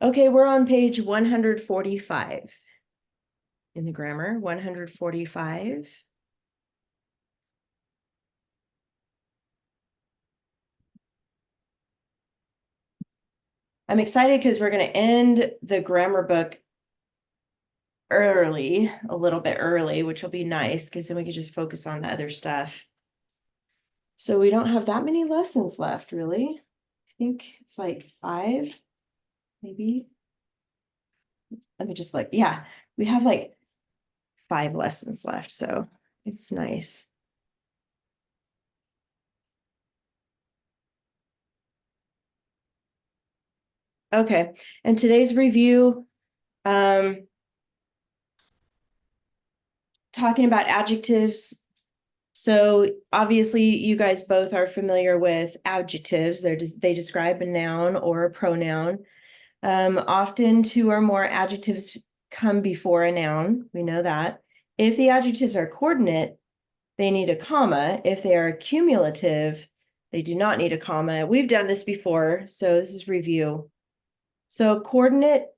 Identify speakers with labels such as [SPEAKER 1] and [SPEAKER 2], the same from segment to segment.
[SPEAKER 1] Okay, we're on page 145 in the grammar, 145. I'm excited because we're going to end the grammar book early, a little bit early, which will be nice because then we can just focus on the other stuff. So we don't have that many lessons left, really. I think it's like 5, maybe. Let me just look. Yeah, we have like 5 lessons left, so it's nice. Okay, and today's review, talking about adjectives. So obviously you guys both are familiar with adjectives. They describe a noun or a pronoun. Often 2 or more adjectives come before a noun. We know that. If the adjectives are coordinate, they need a comma. If they are cumulative, they do not need a comma. We've done this before, so this is review. So coordinate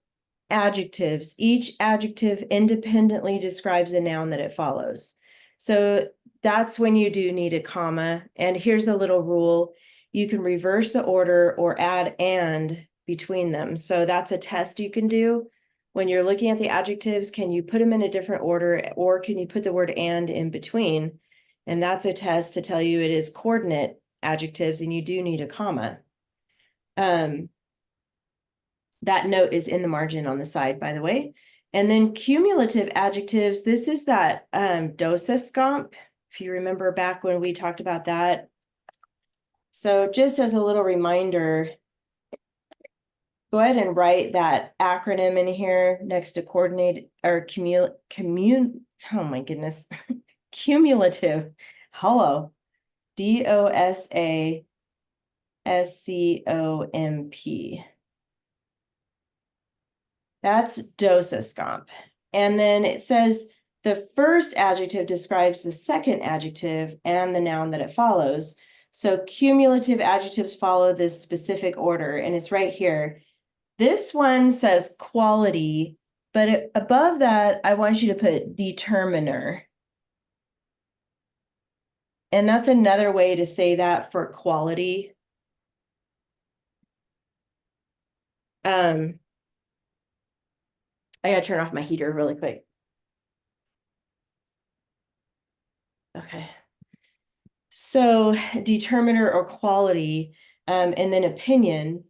[SPEAKER 1] adjectives, each adjective independently describes the noun that it follows. So that's when you do need a comma. And here's a little rule. You can reverse the order or add and between them. So that's a test you can do. When you're looking at the adjectives, can you put them in a different order, or can you put the word and in between? And that's a test to tell you it is coordinate adjectives, and you do need a comma. That note is in the margin on the side, by the way. And then cumulative adjectives, this is that dosascomp, if you remember back when we talked about that. So just as a little reminder, go ahead and write that acronym in here next to coordinate or oh my goodness, cumulative. Hello, DOSASCOMP. That's dosascomp. And then it says the first adjective describes the second adjective and the noun that it follows. So cumulative adjectives follow this specific order, and it's right here. This one says quality, but above that, I want you to put determiner. And that's another way to say that for quality. I gotta turn off my heater really quick. Okay. So determiner or quality, and then opinion,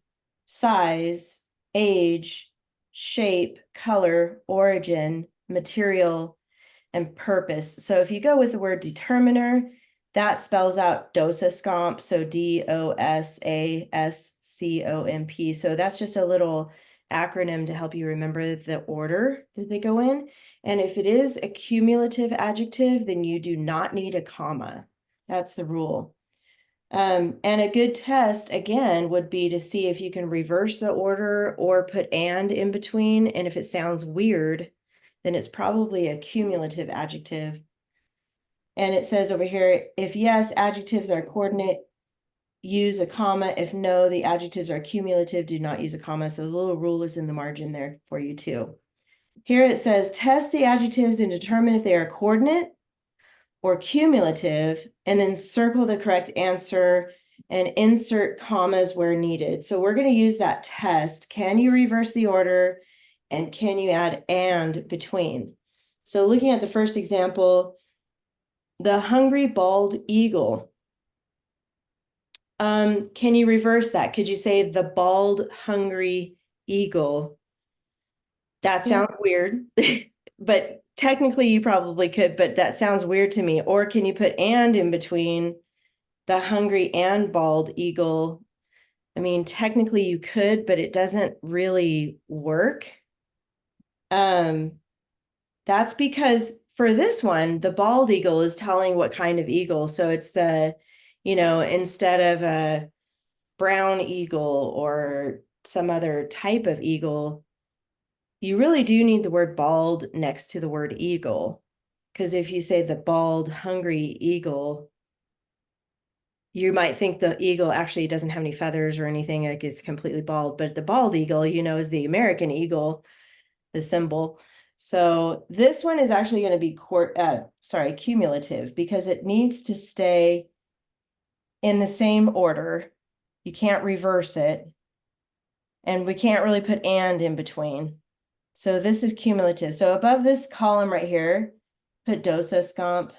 [SPEAKER 1] size, age, shape, color, origin, material, and purpose. So if you go with the word determiner, that spells out dosascomp, so DOSASCOMP. So that's just a little acronym to help you remember the order that they go in. And if it is a cumulative adjective, then you do not need a comma. That's the rule. And a good test, again, would be to see if you can reverse the order or put and in between. And if it sounds weird, then it's probably a cumulative adjective. And it says over here, if yes, adjectives are coordinate, use a comma. If no, the adjectives are cumulative, do not use a comma. So the little rule is in the margin there for you too. Here it says, test the adjectives and determine if they are coordinate or cumulative, and then circle the correct answer and insert commas where needed. So we're going to use that test. Can you reverse the order, and can you add and between? So looking at the first example, the hungry bald eagle. Can you reverse that? Could you say the bald hungry eagle? That sounds weird, but technically you probably could, but that sounds weird to me. Or can you put and in between the hungry and bald eagle? I mean, technically you could, but it doesn't really work. That's because for this one, the bald eagle is telling what kind of eagle. So it's the, instead of a brown eagle or some other type of eagle, you really do need the word bald next to the word eagle. Because if you say the bald, hungry eagle, you might think the eagle actually doesn't have any feathers or anything, like it's completely bald, but the bald eagle, is the American eagle, the symbol. So this one is actually going to be cumulative because it needs to stay in the same order. You can't reverse it. And we can't really put and in between. So this is cumulative. So above this column right here, put dosa scomp.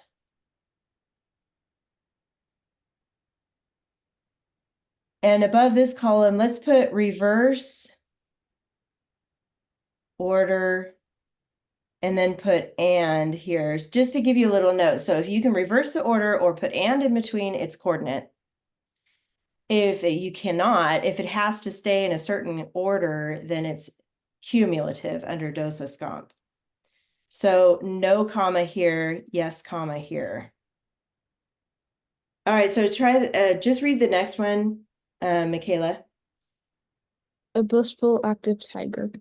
[SPEAKER 1] And above this column, let's put reverse order and then put and here, just to give you a little note. So if you can reverse the order or put and in between, it's coordinate. If you cannot, if it has to stay in a certain order, then it's cumulative under dosa scomp. So no comma here, yes comma here. All right, so try just read the next one, Michaela.
[SPEAKER 2] A blissful active tiger.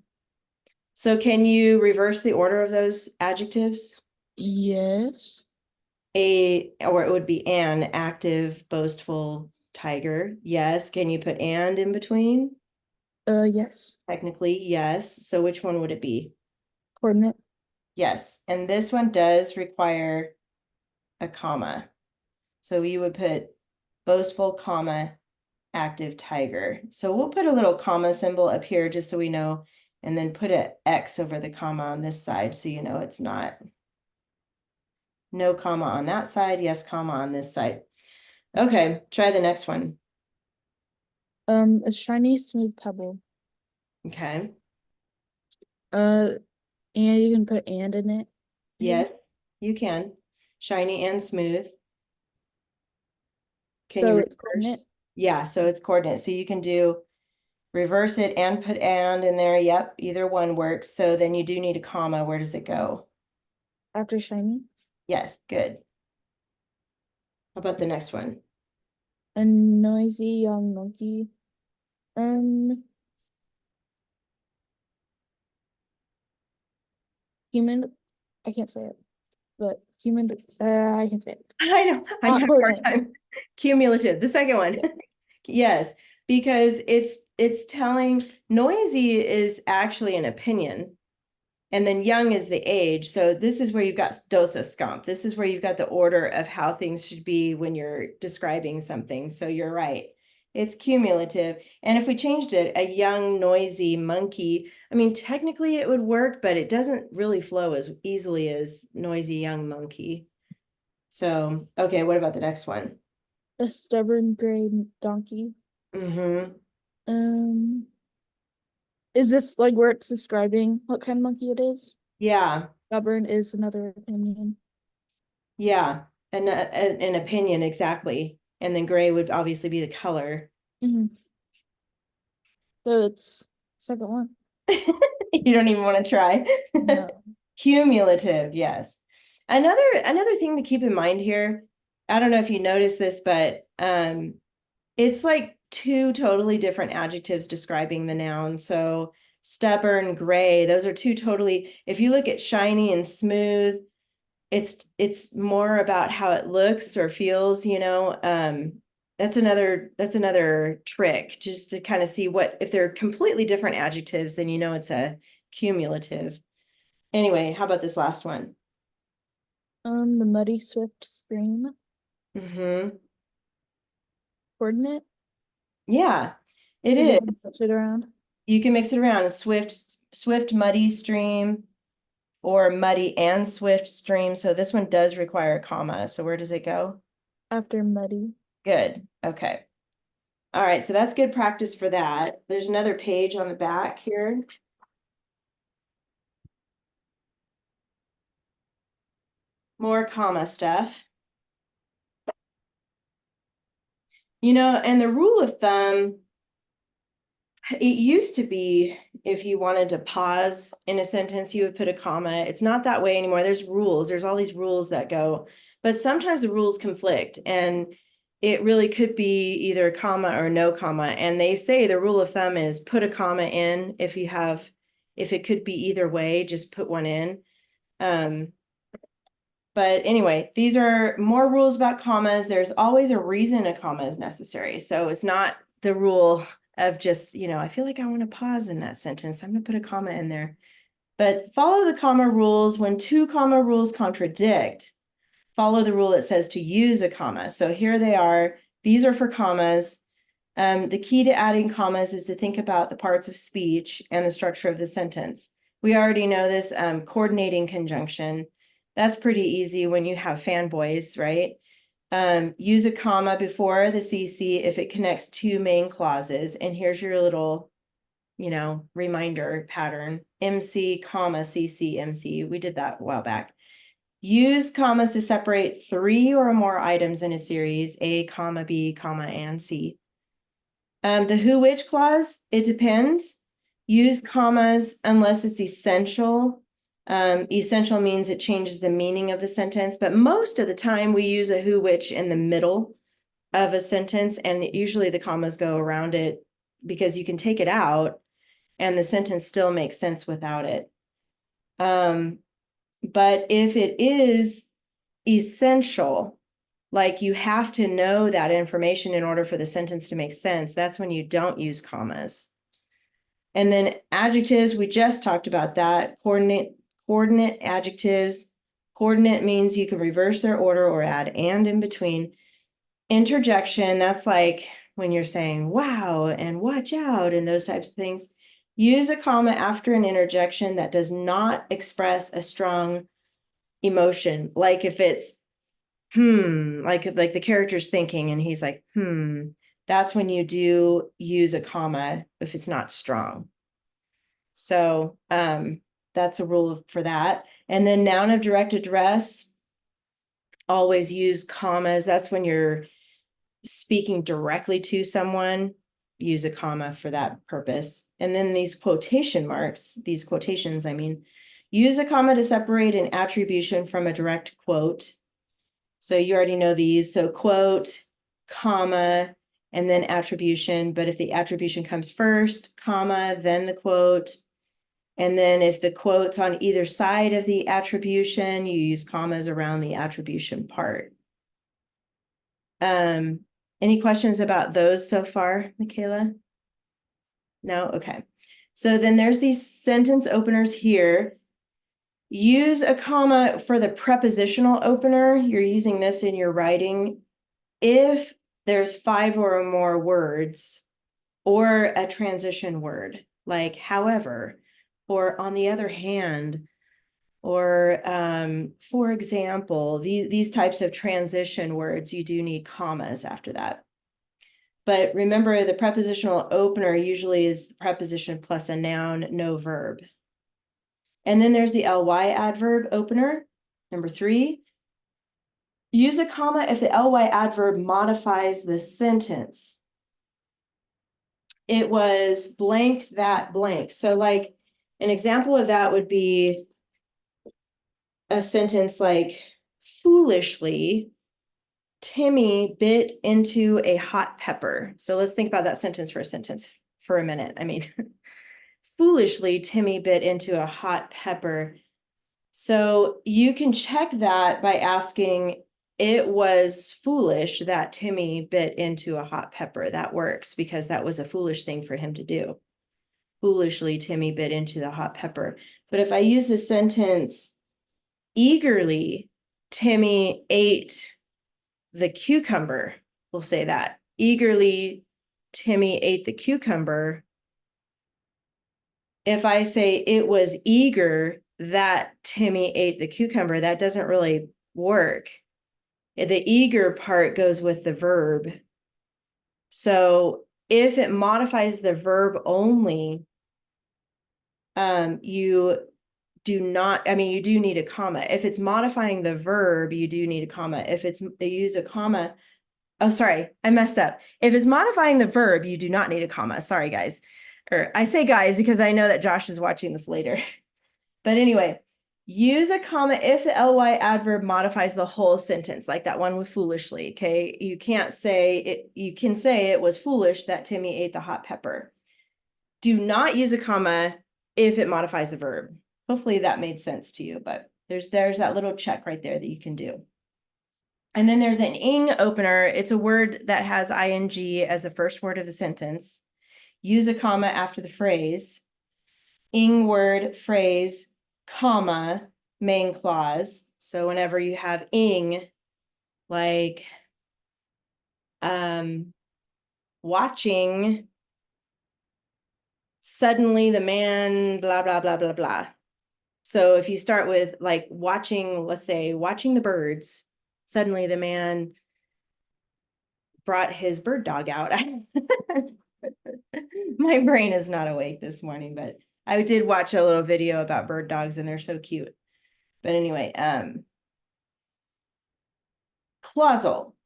[SPEAKER 1] So can you reverse the order of those adjectives?
[SPEAKER 2] Yes.
[SPEAKER 1] Or it would be an active, boastful tiger. Yes. Can you put and in between?
[SPEAKER 2] Yes.
[SPEAKER 1] Technically, yes. So which one would it be?
[SPEAKER 2] Coordinate.
[SPEAKER 1] Yes. And this one does require a comma. So you would put boastful, comma, active tiger. So we'll put a little comma symbol up here just so we know, and then put an X over the comma on this side so you know it's not. No comma on that side, yes comma on this side. Okay, try the next one.
[SPEAKER 2] A shiny smooth pebble.
[SPEAKER 1] Okay,
[SPEAKER 2] And you can put and in it. Maybe.
[SPEAKER 1] yes, you can. Shiny and smooth. Can you
[SPEAKER 2] So it's coordinate.
[SPEAKER 1] reverse? Yeah, so it's coordinate. So you can do reverse it and put and in there. Yep, either one works. So then you do need a comma. Where does it go?
[SPEAKER 2] After shiny.
[SPEAKER 1] Yes, good. How about the next one?
[SPEAKER 2] A noisy young monkey. Um, human. I can't say it, but human. I can say it.
[SPEAKER 1] I know, I'm having a hard
[SPEAKER 2] Coordinate.
[SPEAKER 1] time. Cumulative, the second one.
[SPEAKER 2] Yeah.
[SPEAKER 1] Yes, because it's telling noisy is actually an opinion. And then young is the age. So this is where you've got dosa scomp. This is where you've got the order of how things should be when you're describing something. So you're right. It's cumulative. And if we changed it, a young, noisy monkey, I mean, technically it would work, but it doesn't really flow as easily as noisy young monkey. So, okay, what about the next one?
[SPEAKER 2] A stubborn gray donkey.
[SPEAKER 1] Mm-hmm.
[SPEAKER 2] Um, is this like where it's describing what kind of monkey it is?
[SPEAKER 1] Yeah,
[SPEAKER 2] Stubborn is another opinion.
[SPEAKER 1] yeah. An opinion, exactly. And then gray would obviously be the color.
[SPEAKER 2] Mhm. So it's second one.
[SPEAKER 1] You don't even want to try.
[SPEAKER 2] No.
[SPEAKER 1] Cumulative, yes. Another thing to keep in mind here, I don't know if you noticed this, but it's like two totally different adjectives describing the noun. So stubborn, gray, those are two totally, if you look at shiny and smooth, it's more about how it looks or feels, that's another trick, just to kind of see what, if they're completely different adjectives, then it's a cumulative. Anyway, how about this last one?
[SPEAKER 2] The muddy swift stream.
[SPEAKER 1] Mm-hmm.
[SPEAKER 2] Coordinate.
[SPEAKER 1] Yeah, it
[SPEAKER 2] Because you
[SPEAKER 1] is.
[SPEAKER 2] can switch it around.
[SPEAKER 1] You can mix it around, a swift muddy stream or muddy and swift stream. So this one does require a comma. So where does it go?
[SPEAKER 2] After muddy.
[SPEAKER 1] Good. Okay. All right, so that's good practice for that. There's another page on the back here. More comma stuff. And the rule of thumb, it used to be if you wanted to pause in a sentence, you would put a comma. It's not that way anymore. There's rules. There's all these rules that go, but sometimes the rules conflict, and it really could be either a comma or no comma. And they say the rule of thumb is put a comma in if it could be either way, just put one in. But anyway, these are more rules about commas. There's always a reason a comma is necessary. So it's not the rule of just, I feel like I want to pause in that sentence. I'm going to put a comma in there. But follow the comma rules. When two comma rules contradict, follow the rule that says to use a comma. So here they are. These are for commas. The key to adding commas is to think about the parts of speech and the structure of the sentence. We already know this, coordinating conjunction. That's pretty easy when you have fanboys, right? Use a comma before the CC if it connects two main clauses. And here's your little, reminder pattern. MC, comma, CC, MC. We did that a while back. Use commas to separate three or more items in a series, A, comma, B, comma, and C. The who, which clause, it depends. Use commas unless it's essential. Essential means it changes the meaning of the sentence, but most of the time we use a who, which in the middle of a sentence, and usually the commas go around it because you can take it out and the sentence still makes sense without it. But if it is essential, like you have to know that information in order for the sentence to make sense, that's when you don't use commas. And then adjectives, we just talked about that. Coordinate adjectives. Coordinate means you can reverse their order or add and in between. Interjection, that's like when you're saying wow and watch out and those types of things. Use a comma after an interjection that does not express a strong emotion. Like if it's like the character's thinking and he's like, that's when you do use a comma if it's not strong. So that's a rule for that. And then noun of direct address, always use commas. That's when you're speaking directly to someone, use a comma for that purpose. And then these quotation marks, these quotations, use a comma to separate an attribution from a direct quote. So you already know these. So quote, comma, and then attribution. But if the attribution comes first, comma, then the quote. And then if the quote's on either side of the attribution, you use commas around the attribution part. Any questions about those so far, Michaela? No? Okay. So then there's these sentence openers here. Use a comma for the prepositional opener. You're using this in your writing. If there's 5 or more words or a transition word, like however, or on the other hand, or for example, these types of transition words, you do need commas after that. But remember, the prepositional opener usually is the preposition plus a noun, no verb. And then there's the ly adverb opener, number 3. Use a comma if the ly adverb modifies the sentence. It was blank that blank. So like an example of that would be a sentence like, foolishly, Timmy bit into a hot pepper. So let's think about that sentence for a minute. Foolishly, Timmy bit into a hot pepper. So you can check that by asking, it was foolish that Timmy bit into a hot pepper. That works because that was a foolish thing for him to do. Foolishly, Timmy bit into the hot pepper. But if I use the sentence, eagerly, Timmy ate the cucumber, we'll say that. Eagerly, Timmy ate the cucumber. If I say it was eager that Timmy ate the cucumber, that doesn't really work. The eager part goes with the verb. So if it modifies the verb only, you do not, you do need a comma. If it's modifying the verb, you do need a comma. If it's use a comma, oh, sorry, I messed up. If it's modifying the verb, you do not need a comma. Sorry, guys. Or I say guys because I know that Josh is watching this later. But anyway, use a comma if the ly adverb modifies the whole sentence, like that one with foolishly, okay? You can't say it, you can say it was foolish that Timmy ate the hot pepper. Do not use a comma if it modifies the verb. Hopefully that made sense to you, but There's that little check right there that you can do. And then there's an ing opener. It's a word that has ing as the first word of the sentence. Use a comma after the phrase. Ing word, phrase, comma, main clause. So whenever you have ing, like watching, suddenly the man, blah, blah, blah, blah, blah. So if you start with like watching, let's say, watching the birds, suddenly the man brought his bird dog out. My brain is not awake this morning, but I did watch a little video about bird dogs and they're so cute. But anyway, clausal.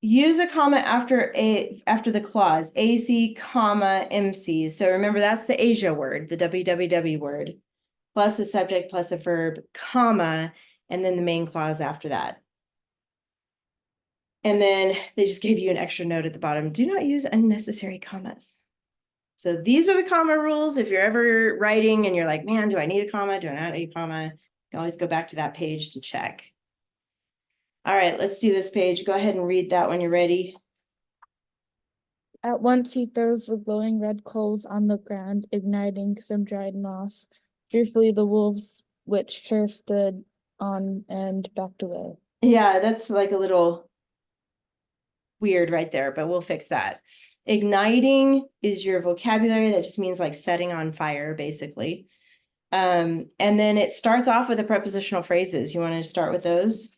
[SPEAKER 1] Use a comma after the clause, AC, comma, MC. So remember that's the Asia word, the WWW word, plus a subject plus a verb, comma, and then the main clause after that. And then they just gave you an extra note at the bottom. Do not use unnecessary commas. So these are the comma rules. If you're ever writing and you're like, man, do I need a comma? Do I not need a comma? You can always go back to that page to check. All right, let's do this page. Go ahead and read that when you're ready.
[SPEAKER 2] At once he throws the glowing red coals on the ground, igniting some dried moss. Fearfully the wolves, which hair stood on end, backed away.
[SPEAKER 1] Yeah, that's like a little weird right there, but we'll fix that. Igniting is your vocabulary. That just means like setting on fire, basically. And then it starts off with the prepositional phrases. You want to start with those?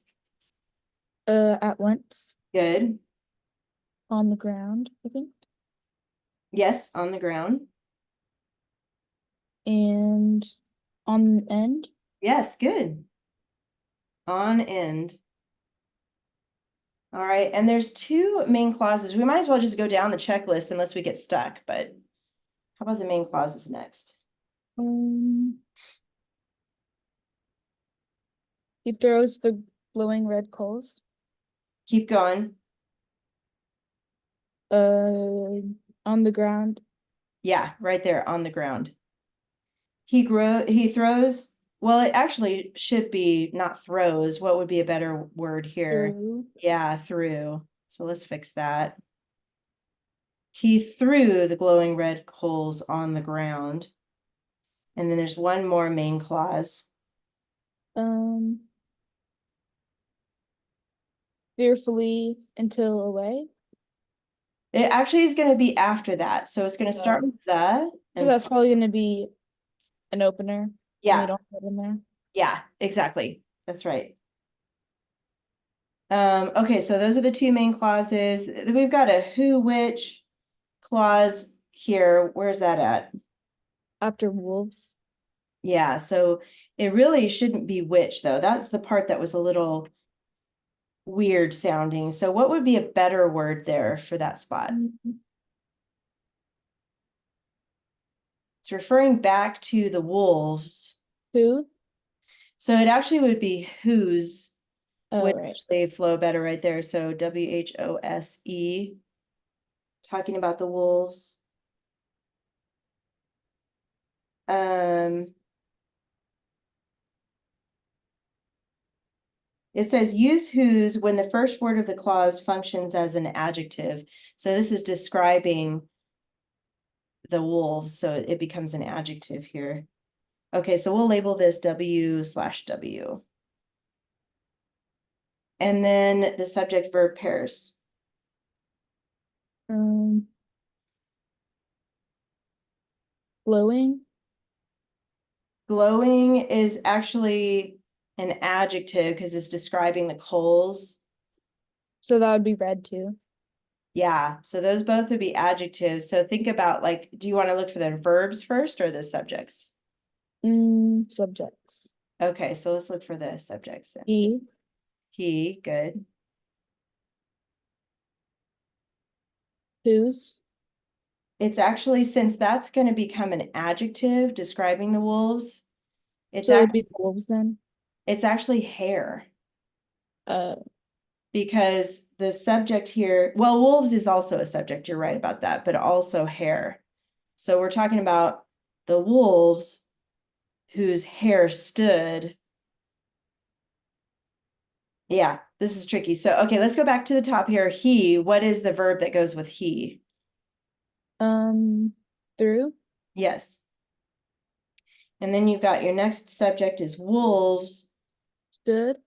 [SPEAKER 2] At once,
[SPEAKER 1] Good.
[SPEAKER 2] on the ground, I think.
[SPEAKER 1] Yes, on the ground.
[SPEAKER 2] And on end.
[SPEAKER 1] Yes, good. On end. All right, and there's two main clauses. We might as well just go down the checklist unless we get stuck, but how about the main clauses next?
[SPEAKER 2] He throws the glowing red coals.
[SPEAKER 1] Keep going.
[SPEAKER 2] On the ground.
[SPEAKER 1] Yeah, right there on the ground. He throws, well, it actually should be not throws. What would be a better word here?
[SPEAKER 2] Through.
[SPEAKER 1] Yeah, threw. So let's fix that. He threw the glowing red coals on the ground. And then there's one more main clause.
[SPEAKER 2] Fearfully until away.
[SPEAKER 1] It actually is going to be after that. So it's going to start with the.
[SPEAKER 2] So that's probably going to be an opener. And we
[SPEAKER 1] Yeah,
[SPEAKER 2] don't put in there.
[SPEAKER 1] yeah, exactly. That's right. Okay, so those are the two main clauses. We've got a who, which clause here. Where's that at?
[SPEAKER 2] After wolves.
[SPEAKER 1] Yeah, so it really shouldn't be which, though. That's the part that was a little weird sounding. So what would be a better word there for that spot? It's referring back to the wolves.
[SPEAKER 2] Who?
[SPEAKER 1] So it actually would be whose,
[SPEAKER 2] Oh,
[SPEAKER 1] would
[SPEAKER 2] right.
[SPEAKER 1] actually flow better right there. So WHOSE, talking about the wolves. It says use whose when the first word of the clause functions as an adjective. So this is describing the wolves, so it becomes an adjective here. Okay, so we'll label this W/W. And then the subject verb pairs.
[SPEAKER 2] Glowing.
[SPEAKER 1] Glowing is actually an adjective because it's describing the coals.
[SPEAKER 2] So that would be red too.
[SPEAKER 1] Yeah, so those both would be adjectives. So think about like, do you want to look for the verbs first or the subjects?
[SPEAKER 2] Subjects.
[SPEAKER 1] Okay, so let's look for the subjects then.
[SPEAKER 2] He.
[SPEAKER 1] Good.
[SPEAKER 2] Whose.
[SPEAKER 1] It's actually, since that's going to become an adjective describing the wolves, it's
[SPEAKER 2] So it would be wolves then.
[SPEAKER 1] it's actually hair.
[SPEAKER 2] Uh,
[SPEAKER 1] Because the subject here, well, wolves is also a subject, you're right about that, but also hair. So we're talking about the wolves whose hair stood Yeah, this is tricky. So, okay, let's go back to the top here. He, what is the verb that goes with he?
[SPEAKER 2] Through,
[SPEAKER 1] Yes. And then you've got your next subject is wolves.
[SPEAKER 2] stood,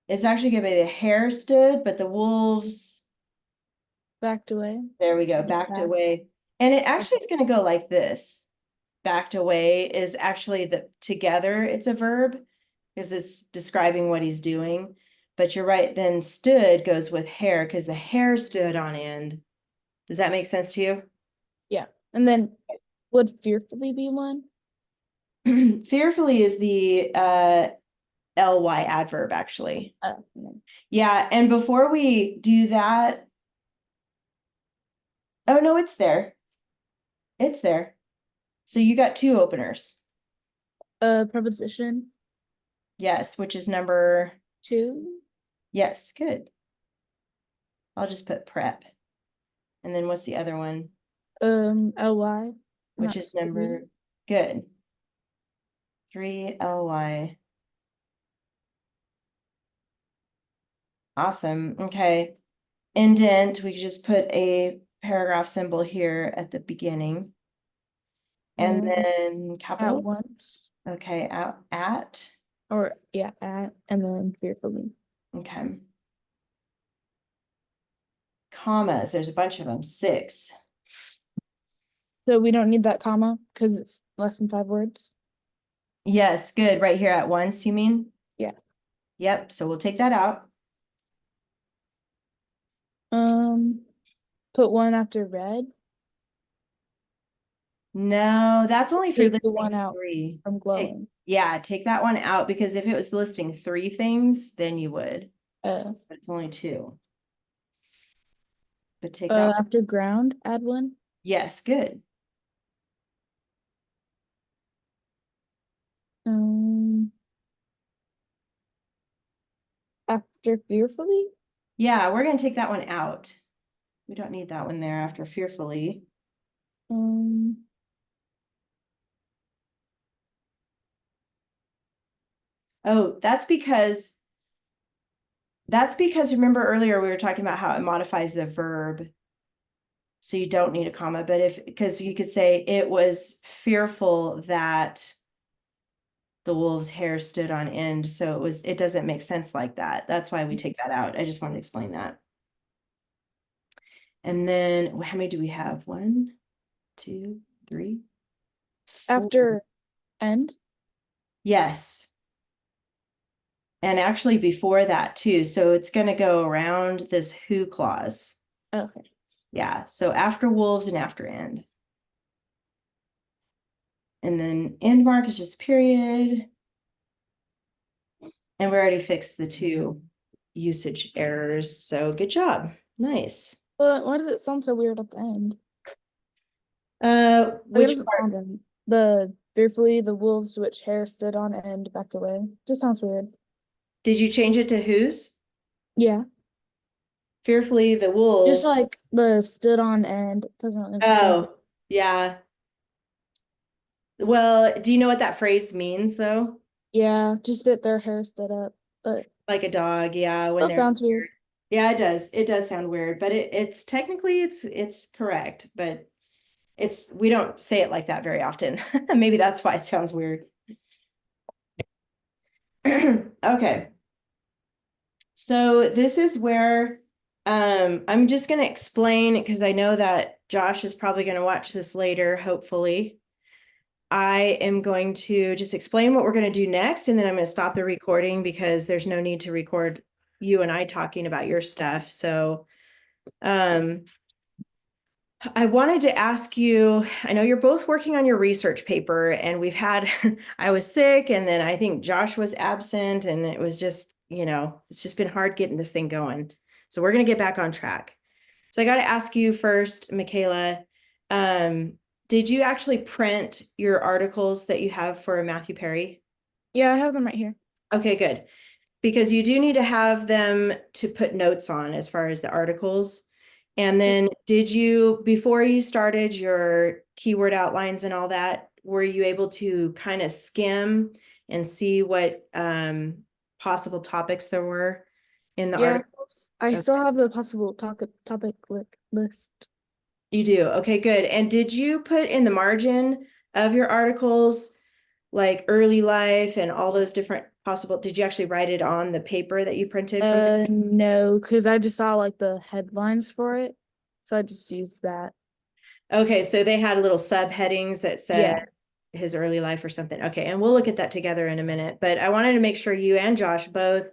[SPEAKER 1] It's actually going to be the hare stood, but the wolves,
[SPEAKER 2] backed away.
[SPEAKER 1] there we go,
[SPEAKER 2] So it's
[SPEAKER 1] backed away. And it actually is going to go like this. Backed away is actually the together, it's a verb because it's describing what he's doing. But you're right, then stood goes with hare because the hare stood on end. Does that make sense to you?
[SPEAKER 2] Yeah. And then would fearfully be one?
[SPEAKER 1] Fearfully is the ly adverb, actually.
[SPEAKER 2] No.
[SPEAKER 1] Yeah, and before we do that, oh no, it's there. It's there. So you got two openers.
[SPEAKER 2] Preposition
[SPEAKER 1] Yes, which is number,
[SPEAKER 2] two.
[SPEAKER 1] yes, good. I'll just put prep. And then what's the other one?
[SPEAKER 2] Ly. And
[SPEAKER 1] Which is
[SPEAKER 2] that's three.
[SPEAKER 1] number, good. 3 ly. Awesome. Okay. Indent, we could just put a paragraph symbol here at the beginning. And
[SPEAKER 2] Um,
[SPEAKER 1] then
[SPEAKER 2] at
[SPEAKER 1] capital.
[SPEAKER 2] once.
[SPEAKER 1] Okay, out at.
[SPEAKER 2] Or yeah, at and then fearfully.
[SPEAKER 1] Okay. Commas, there's a bunch of them, 6.
[SPEAKER 2] So we don't need that comma because it's less than 5 words.
[SPEAKER 1] Yes, good. Right here at once, you mean?
[SPEAKER 2] Yeah.
[SPEAKER 1] Yep, so we'll take that out.
[SPEAKER 2] Um, put one after red.
[SPEAKER 1] No, that's only for
[SPEAKER 2] Take the
[SPEAKER 1] listing
[SPEAKER 2] one out
[SPEAKER 1] 3.
[SPEAKER 2] from
[SPEAKER 1] Take,
[SPEAKER 2] glowing.
[SPEAKER 1] yeah, take that one out because if it was listing 3 things, then you would.
[SPEAKER 2] Uh,
[SPEAKER 1] But it's only 2. But take that one.
[SPEAKER 2] after ground, add one.
[SPEAKER 1] Yes, good.
[SPEAKER 2] Um, after fearfully.
[SPEAKER 1] Yeah, we're gonna take that one out. We don't need that one there after fearfully.
[SPEAKER 2] Um,
[SPEAKER 1] Oh, that's because remember earlier we were talking about how it modifies the verb. So you don't need a comma, but if, because you could say it was fearful that the wolf's hair stood on end. So it doesn't make sense like that. That's why we take that out. I just wanted to explain that. And then how many do we have? 1, 2, 3, 4.
[SPEAKER 2] after end.
[SPEAKER 1] Yes. And actually before that too. So it's going to go around this who clause.
[SPEAKER 2] Okay.
[SPEAKER 1] Yeah. So after wolves and after end. And then end mark is just period. And we already fixed the 2 usage errors. So good job. Nice.
[SPEAKER 2] But why does it sound so weird at the end? Why
[SPEAKER 1] Which
[SPEAKER 2] does it
[SPEAKER 1] part?
[SPEAKER 2] sound right? The fearfully the wolves which hair stood on end backed away. Just sounds weird.
[SPEAKER 1] Did you change it to whose?
[SPEAKER 2] Yeah.
[SPEAKER 1] Fearfully the
[SPEAKER 2] Just
[SPEAKER 1] wolves.
[SPEAKER 2] like the stood on end doesn't really make sense.
[SPEAKER 1] Oh, yeah. Well, do you know what that phrase means though?
[SPEAKER 2] Yeah, just that their hair stood up. But
[SPEAKER 1] Like a dog, yeah, when
[SPEAKER 2] that
[SPEAKER 1] they're
[SPEAKER 2] sounds weird.
[SPEAKER 1] scared. Yeah, it does. It does sound weird, but it's technically it's correct, but we don't say it like that very often. Maybe that's why it sounds weird. Okay. So this is where I'm just going to explain because I know that Josh is probably going to watch this later, hopefully. I am going to just explain what we're going to do next, and then I'm going to stop the recording because there's no need to record you and I talking about your stuff. So I wanted to ask you, I know you're both working on your research paper, and we've had, I was sick, and then I think Josh was absent, and it was just, it's just been hard getting this thing going. So we're going to get back on track. So I got to ask you first, Michaela, did you actually print your articles that you have for Matthew Perry?
[SPEAKER 2] Yeah, I have them right here.
[SPEAKER 1] Okay, good. Because you do need to have them to put notes on as far as the articles. And then did you, before you started your keyword outlines and all that, were you able to kind of skim and see what possible topics there were? in the
[SPEAKER 2] Yeah,
[SPEAKER 1] articles?
[SPEAKER 2] I
[SPEAKER 1] Okay.
[SPEAKER 2] still have the possible topic list.
[SPEAKER 1] You do. Okay, good. And did you put in the margin of your articles like early life and all those different possible, did you actually write it on the paper that you printed from?
[SPEAKER 2] No, because I just saw like the headlines for it. So I just used that.
[SPEAKER 1] Okay, so they had little subheadings that said
[SPEAKER 2] Yeah.
[SPEAKER 1] his early life or something. Okay, and we'll look at that together in a minute. But I wanted to make sure you and Josh both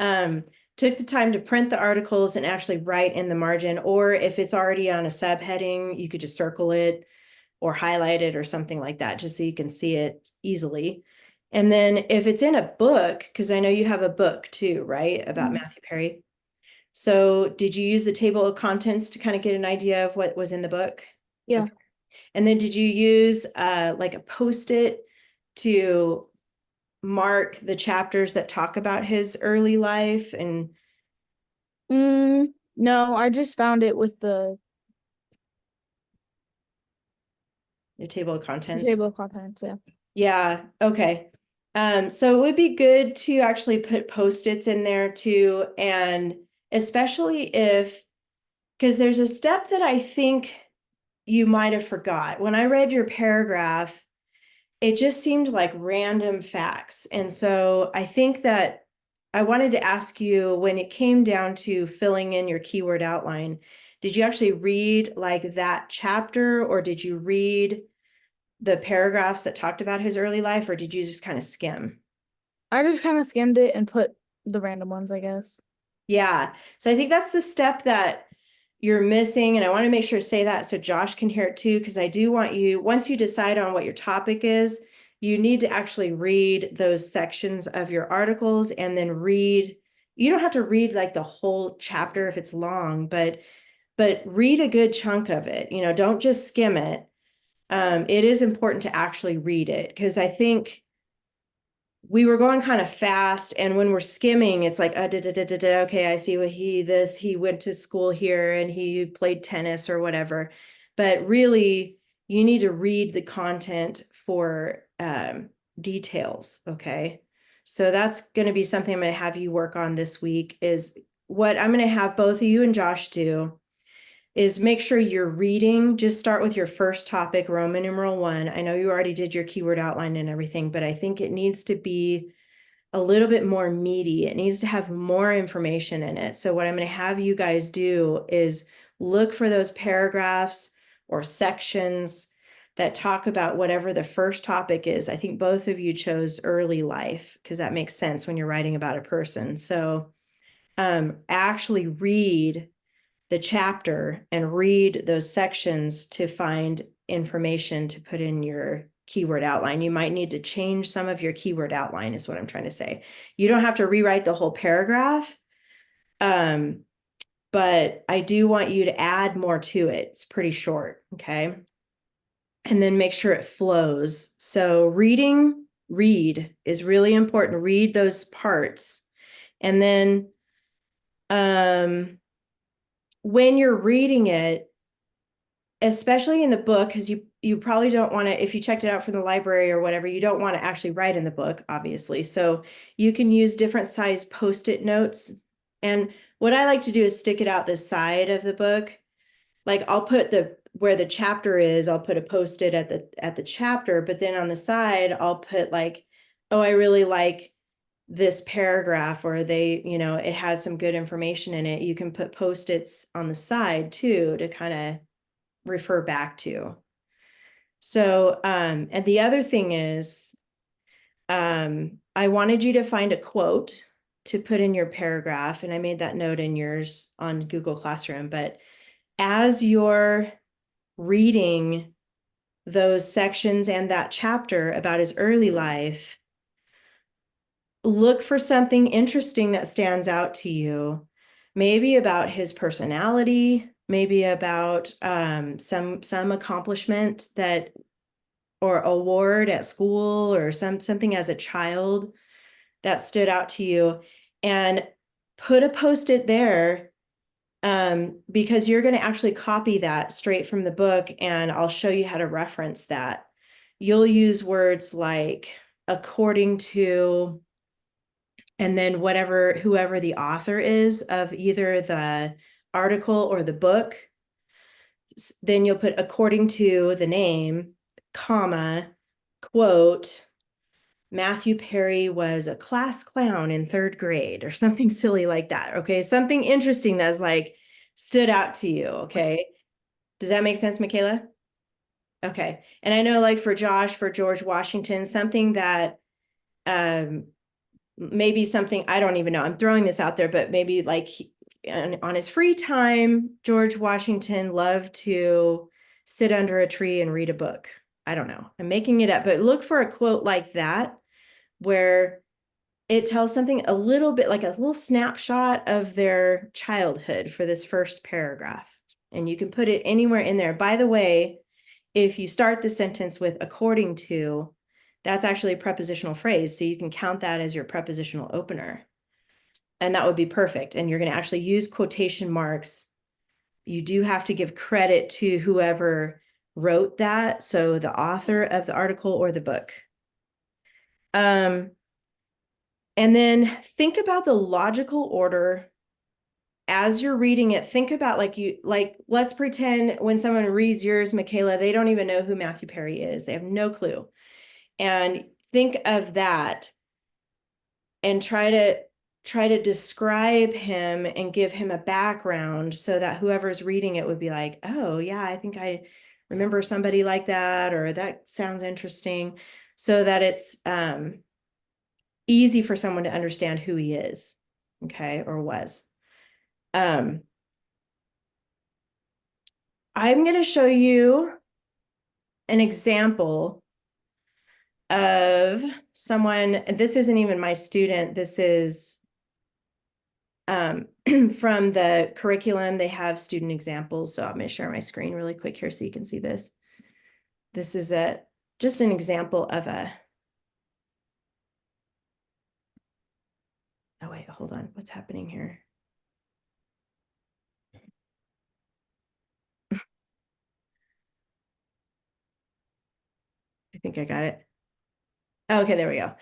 [SPEAKER 1] um, took the time to print the articles and actually write in the margin, or if it's already on a subheading, you could just circle it or highlight it or something like that, just so you can see it easily. And then if it's in a book, because I know you have a book too, right, about
[SPEAKER 2] Mhm.
[SPEAKER 1] Matthew Perry. So did you use the table of contents to kind of get an idea of what was in the book?
[SPEAKER 2] Yeah.
[SPEAKER 1] Okay. And then did you use like a Post-it to mark the chapters that talk about his early life and
[SPEAKER 2] No, I just found it with
[SPEAKER 1] the table of
[SPEAKER 2] the
[SPEAKER 1] contents?
[SPEAKER 2] table of contents. Yeah.
[SPEAKER 1] Yeah, okay. So it would be good to actually put Post-its in there too, and especially if, because there's a step that I think you might have forgot. When I read your paragraph, it just seemed like random facts. And so I think that I wanted to ask you, when it came down to filling in your keyword outline, did you actually read like that chapter, or did you read the paragraphs that talked about his early life, or did you just kind of skim?
[SPEAKER 2] I just kind of skimmed it and put the random ones, I guess.
[SPEAKER 1] Yeah. So I think that's the step that you're missing. And I want to make sure to say that so Josh can hear it too, because I do want you, once you decide on what your topic is, you need to actually read those sections of your articles and then read. You don't have to read like the whole chapter if it's long, but read a good chunk of it. Don't just skim it. It is important to actually read it, because I think we were going kind of fast, and when we're skimming, it's like okay, I see what he went to school here and he played tennis or whatever. But really, you need to read the content for details. Okay, so that's going to be something I'm going to have you work on this week. Is what I'm going to have both of you and Josh do is make sure you're reading. Just start with your first topic, Roman numeral 1. I know you already did your keyword outline and everything, but I think it needs to be a little bit more meaty. It needs to have more information in it. So what I'm going to have you guys do is look for those paragraphs or sections that talk about whatever the first topic is. I think both of you chose early life because that makes sense when you're writing about a person. So actually read the chapter and read those sections to find information to put in your keyword outline. You might need to change some of your keyword outline, is what I'm trying to say. You don't have to rewrite the whole paragraph, but I do want you to add more to it. It's pretty short, okay? And then make sure it flows. So read is really important. Read those parts. And then when you're reading it, especially in the book, because you probably don't want to, if you checked it out from the library or whatever, you don't want to actually write in the book, obviously. So you can use different size Post-it notes. And what I like to do is stick it out the side of the book. Like I'll put the where the chapter is, I'll put a Post-it at the chapter, but then on the side, I'll put like, oh, I really like this paragraph, or it has some good information in it. You can put Post-its on the side too to kind of refer back to. So, and the other thing is, I wanted you to find a quote to put in your paragraph, and I made that note in yours on Google Classroom. But as you're reading those sections and that chapter about his early life, look for something interesting that stands out to you, maybe about his personality, maybe about some accomplishment that or award at school, or something as a child that stood out to you, and put a Post-it there, because you're going to actually copy that straight from the book, and I'll show you how to reference that. You'll use words like according to, and then whoever the author is of either the article or the book, then you'll put according to the name, comma, quote, Matthew Perry was a class clown in third grade or something silly like that. Okay. Something interesting that's like stood out to you. Okay. Does that make sense, Michaela? Okay. And I know like for Josh, for George Washington, something that maybe something, I don't even know, I'm throwing this out there, but maybe like on his free time, George Washington loved to sit under a tree and read a book. I don't know. I'm making it up, but look for a quote like that where it tells something a little bit like a little snapshot of their childhood for this first paragraph. And you can put it anywhere in there. By the way, if you start the sentence with according to, that's actually a prepositional phrase. So you can count that as your prepositional opener. And that would be perfect. And you're going to actually use quotation marks. You do have to give credit to whoever wrote that. So the author of the article or the book. And then think about the logical order as you're reading it. Think about let's pretend when someone reads yours, Michaela, they don't even know who Matthew Perry is. They have no clue. And think of that and try to describe him and give him a background so that whoever's reading it would be like, oh yeah, I think I remember somebody like that, or that sounds interesting, so that it's easy for someone to understand who he is, okay, or was. I'm going to show you an example of someone. This isn't even my student. This is from the curriculum. They have student examples. So I'm going to share my screen really quick here so you can see this. This is just an example of oh wait, hold on. What's happening here? I think I got it. Okay, there we go.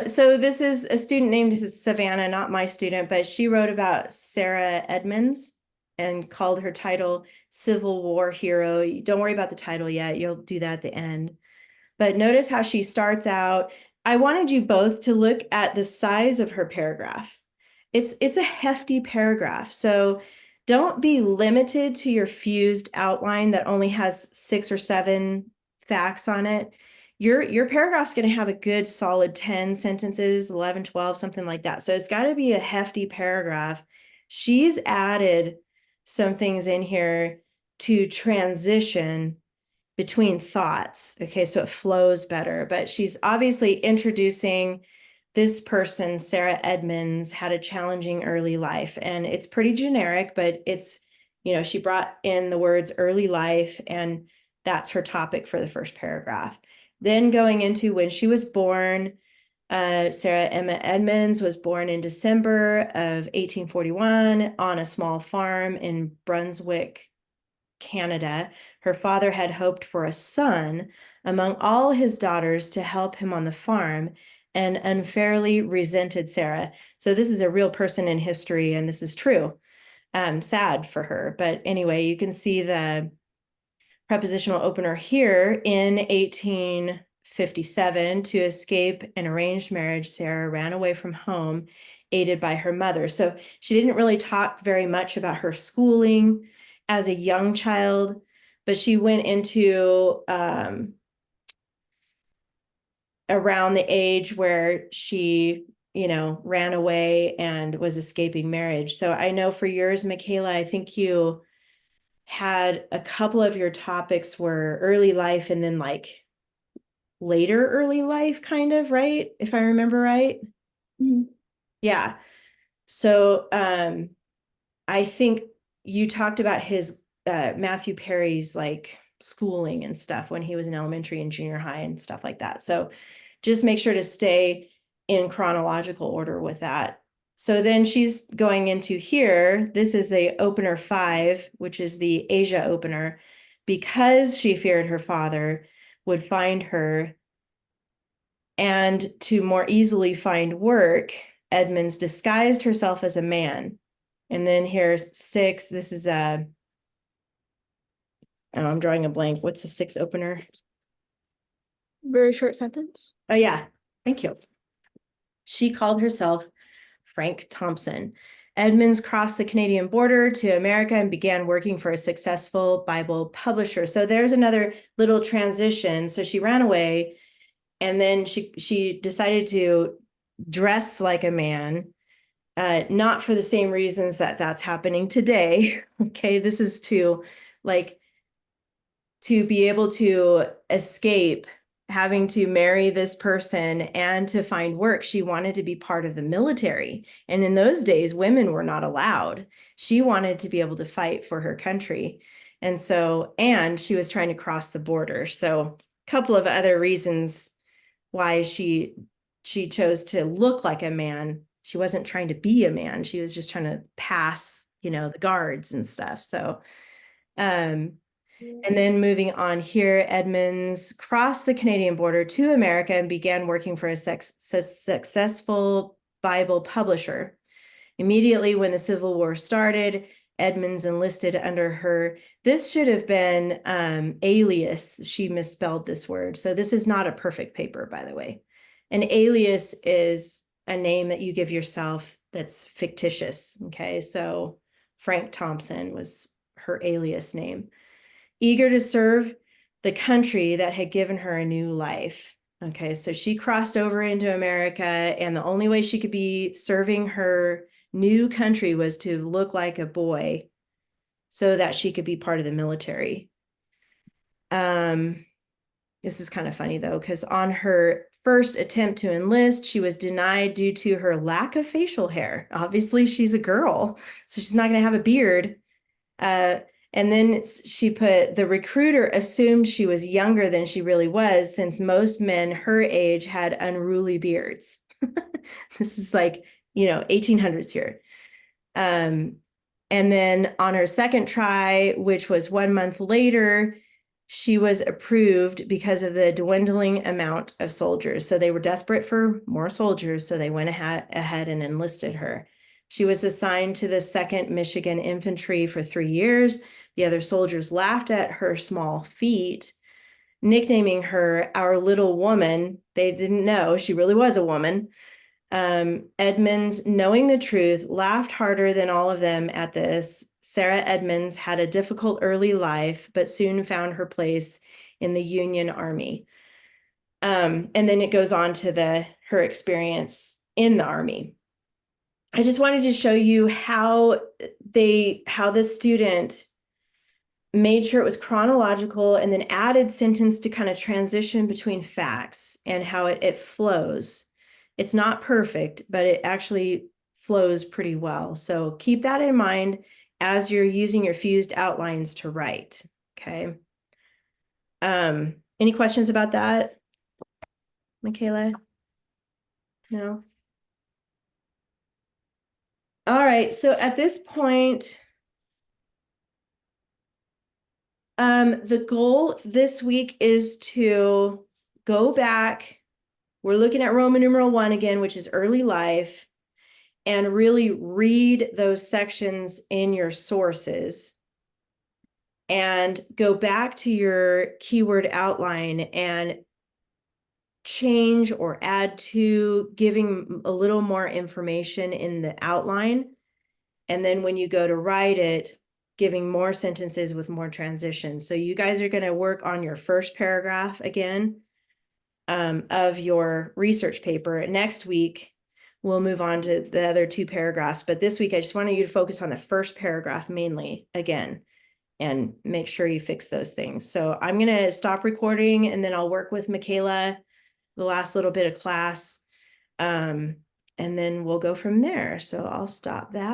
[SPEAKER 1] So this is a student named Savannah, not my student, but she wrote about Sarah Edmonds and called her title Civil War Hero. Don't worry about the title yet. You'll do that at the end. But notice how she starts out. I wanted you both to look at the size of her paragraph. It's a hefty paragraph. So don't be limited to your fused outline that only has 6 or 7 facts on it. Your paragraph's going to have a good solid 10 sentences, 11, 12, something like that. So it's got to be a hefty paragraph. She's added some things in here to transition between thoughts. Okay, so it flows better. But she's obviously introducing this person, Sarah Edmonds, had a challenging early life. And it's pretty generic, but it's, she brought in the words early life, and that's her topic for the first paragraph. Then going into when she was born, Sarah Emma Edmonds was born in December of 1841 on a small farm in Brunswick, Canada. Her father had hoped for a son among all his daughters to help him on the farm and unfairly resented Sarah. So this is a real person in history, and this is true. Sad for her. But anyway, you can see the prepositional opener here. In 1857, to escape an arranged marriage, Sarah ran away from home, aided by her mother. So she didn't really talk very much about her schooling as a young child, but she went into around the age where she, ran away and was escaping marriage. So I know for yours, Michaela, I think you had a couple of your topics were early life and then like later early life, kind of, right? If I remember right.
[SPEAKER 2] Mm-hmm.
[SPEAKER 1] Yeah. So I think you talked about his Matthew Perry's like schooling and stuff when he was in elementary and junior high and stuff like that. So just make sure to stay in chronological order with that. So then she's going into here. This is the opener 5, which is the Asia opener, because she feared her father would find her and to more easily find work. Edmonds disguised herself as a man. And then here's 6. This is oh, I'm drawing a blank. What's the 6 opener?
[SPEAKER 2] Very short sentence.
[SPEAKER 1] Oh, yeah. Thank you. She called herself Frank Thompson. Edmonds crossed the Canadian border to America and began working for a successful Bible publisher. So there's another little transition. So she ran away, and then she decided to dress like a man, not for the same reasons that that's happening today. Okay, this is to be able to escape having to marry this person and to find work. She wanted to be part of the military. And in those days, women were not allowed. She wanted to be able to fight for her country. And she was trying to cross the border. So a couple of other reasons why she chose to look like a man. She wasn't trying to be a man. She was just trying to pass, the guards and stuff. So, and then moving on here, Edmonds crossed the Canadian border to America and began working for a successful Bible publisher. Immediately when the Civil War started, Edmonds enlisted under her. This should have been alias. She misspelled this word. So this is not a perfect paper, by the way. An alias is a name that you give yourself that's fictitious. Okay, so Frank Thompson was her alias name. Eager to serve the country that had given her a new life. Okay, so she crossed over into America, and the only way she could be serving her new country was to look like a boy so that she could be part of the military. This is kind of funny though, because on her first attempt to enlist, she was denied due to her lack of facial hair. Obviously, she's a girl, so she's not going to have a beard. And then she put, the recruiter assumed she was younger than she really was, since most men her age had unruly beards. This is 1800s here. And then on her second try, which was 1 month later, she was approved because of the dwindling amount of soldiers. So they were desperate for more soldiers, so they went ahead and enlisted her. She was assigned to the 2nd Michigan Infantry for 3 years. The other soldiers laughed at her small feat, nicknaming her our little woman. They didn't know she really was a woman. Edmonds, knowing the truth, laughed harder than all of them at this. Sarah Edmonds had a difficult early life, but soon found her place in the Union Army. And then it goes on to her experience in the Army. I just wanted to show you how the student made sure it was chronological and then added sentence to kind of transition between facts and how it flows. It's not perfect, but it actually flows pretty well. So keep that in mind as you're using your fused outlines to write, okay? Any questions about that, Michaela? No? All right, so at this point, the goal this week is to go back. We're looking at Roman numeral 1 again, which is early life, and really read those sections in your sources and go back to your keyword outline and change or add to, giving a little more information in the outline. And then when you go to write it, giving more sentences with more transitions. So you guys are going to work on your first paragraph again of your research paper. Next week, we'll move on to the other 2 paragraphs. But this week, I just wanted you to focus on the first paragraph mainly again and make sure you fix those things. So I'm going to stop recording, and then I'll work with Michaela the last little bit of class. And then we'll go from there. So I'll stop that.